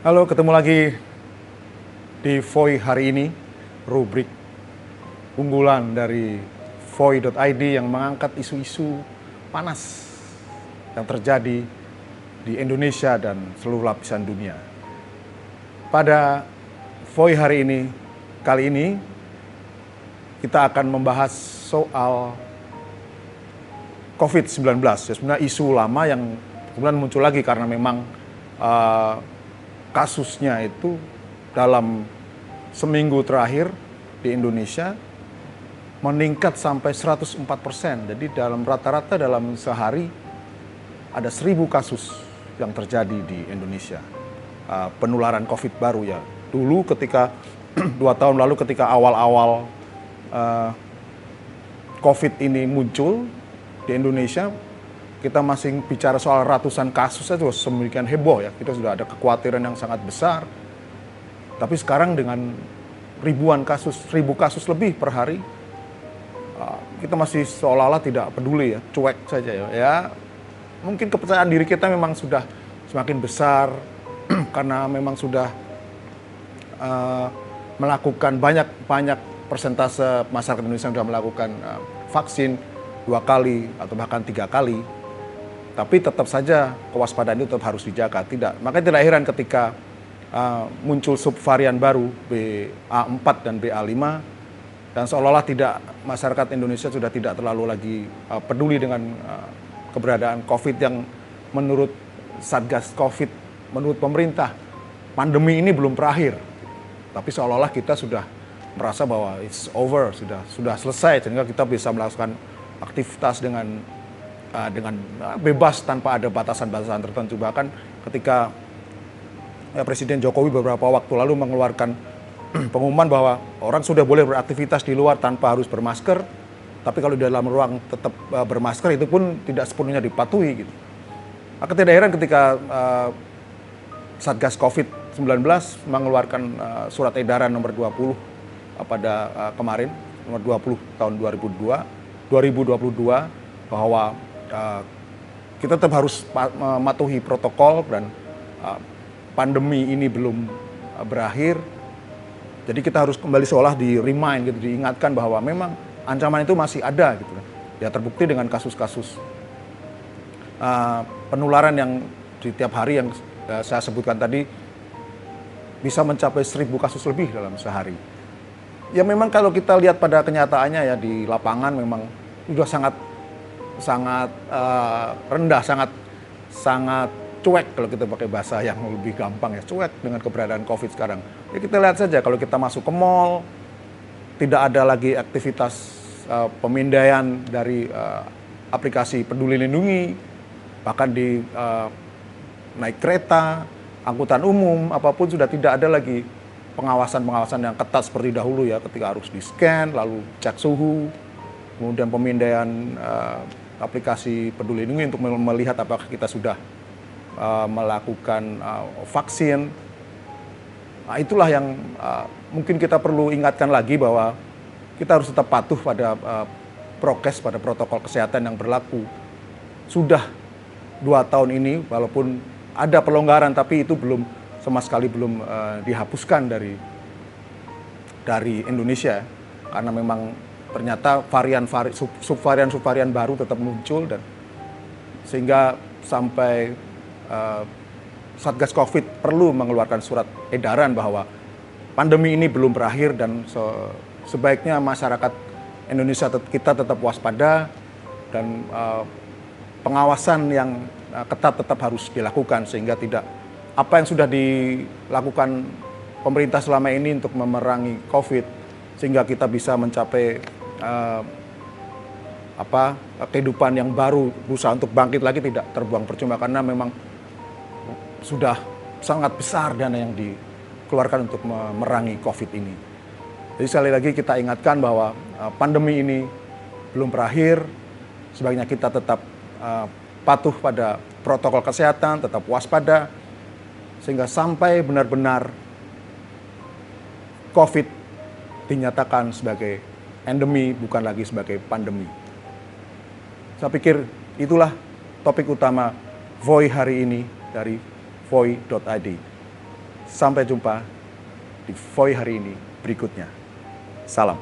Halo, ketemu lagi di Voi hari ini, rubrik unggulan dari Voi.id yang mengangkat isu-isu panas yang terjadi di Indonesia dan seluruh lapisan dunia. Pada Voi hari ini, kali ini kita akan membahas soal COVID-19. Ya, sebenarnya isu lama yang kemudian muncul lagi karena memang kasusnya itu dalam seminggu terakhir di Indonesia meningkat sampai 104%. Jadi dalam rata-rata dalam sehari ada 1.000 kasus yang terjadi di Indonesia. Penularan COVID baru ya. Dulu ketika 2 tahun lalu ketika awal-awal COVID ini muncul di Indonesia, kita masih bicara soal ratusan kasus itu sedemikian heboh ya. Kita sudah ada kekhawatiran yang sangat besar. Tapi sekarang dengan ribuan kasus, 1.000 kasus lebih per hari, kita masih seolah-olah tidak peduli ya, cuek saja ya. Ya, mungkin kepercayaan diri kita memang sudah semakin besar karena memang sudah melakukan banyak persentase masyarakat Indonesia yang sudah melakukan vaksin 2 kali atau bahkan 3 kali. Tapi tetap saja kewaspadaan itu tetap harus dijaga. Makanya tidak heran ketika muncul subvarian baru BA4 dan BA5 dan seolah-olah masyarakat Indonesia sudah tidak terlalu lagi peduli dengan keberadaan COVID yang menurut Satgas COVID, menurut pemerintah, pandemi ini belum berakhir. Tapi seolah-olah kita sudah merasa bahwa it's over, sudah selesai, sehingga kita bisa melakukan aktivitas dengan bebas tanpa ada batasan-batasan tertentu. Bahkan ketika Presiden Jokowi beberapa waktu lalu mengeluarkan pengumuman bahwa orang sudah boleh beraktivitas di luar tanpa harus bermasker, tapi kalau di dalam ruang tetap bermasker, itu pun tidak sepenuhnya dipatuhi gitu. Maka tidak heran ketika Satgas COVID-19 mengeluarkan surat edaran nomor 20 pada kemarin, nomor 20 tahun 2022 bahwa kita tetap harus mematuhi protokol dan pandemi ini belum berakhir. Jadi kita harus kembali seolah di-remind gitu, diingatkan bahwa memang ancaman itu masih ada gitu kan. Ya terbukti dengan kasus-kasus penularan yang di tiap hari yang saya sebutkan tadi bisa mencapai 1.000 kasus lebih dalam sehari. Ya memang kalau kita lihat pada kenyataannya ya di lapangan memang sudah sangat rendah, sangat cuek kalau kita pakai bahasa yang lebih gampang ya, cuek dengan keberadaan COVID sekarang. Ya kita lihat saja kalau kita masuk ke mall, tidak ada lagi aktivitas pemindaian dari aplikasi Peduli Lindungi, bahkan di naik kereta, angkutan umum, apapun sudah tidak ada lagi pengawasan yang ketat seperti dahulu ya, ketika harus di-scan, lalu cek suhu, kemudian pemindaian aplikasi Peduli Lindungi untuk melihat apakah kita sudah melakukan vaksin. Nah, itulah yang mungkin kita perlu ingatkan lagi bahwa kita harus tetap patuh pada prokes, pada protokol kesehatan yang berlaku. Sudah 2 tahun ini, walaupun ada pelonggaran, tapi itu sama sekali belum dihapuskan dari Indonesia, karena memang ternyata subvarian baru tetap muncul, dan sehingga sampai Satgas COVID perlu mengeluarkan surat edaran bahwa pandemi ini belum berakhir dan sebaiknya masyarakat Indonesia kita tetap waspada dan pengawasan yang ketat tetap harus dilakukan, sehingga tidak apa yang sudah dilakukan pemerintah selama ini untuk memerangi COVID, sehingga kita bisa mencapai kehidupan yang baru, berusaha untuk bangkit lagi, tidak terbuang percuma, karena memang sudah sangat besar dana yang dikeluarkan untuk memerangi COVID ini. Jadi sekali lagi kita ingatkan bahwa pandemi ini belum berakhir, sebaiknya kita tetap patuh pada protokol kesehatan, tetap waspada, sehingga sampai benar-benar COVID dinyatakan sebagai endemi, bukan lagi sebagai pandemi. Saya pikir itulah topik utama Voi hari ini dari Voi.id. Sampai jumpa di Voi hari ini berikutnya. Salam.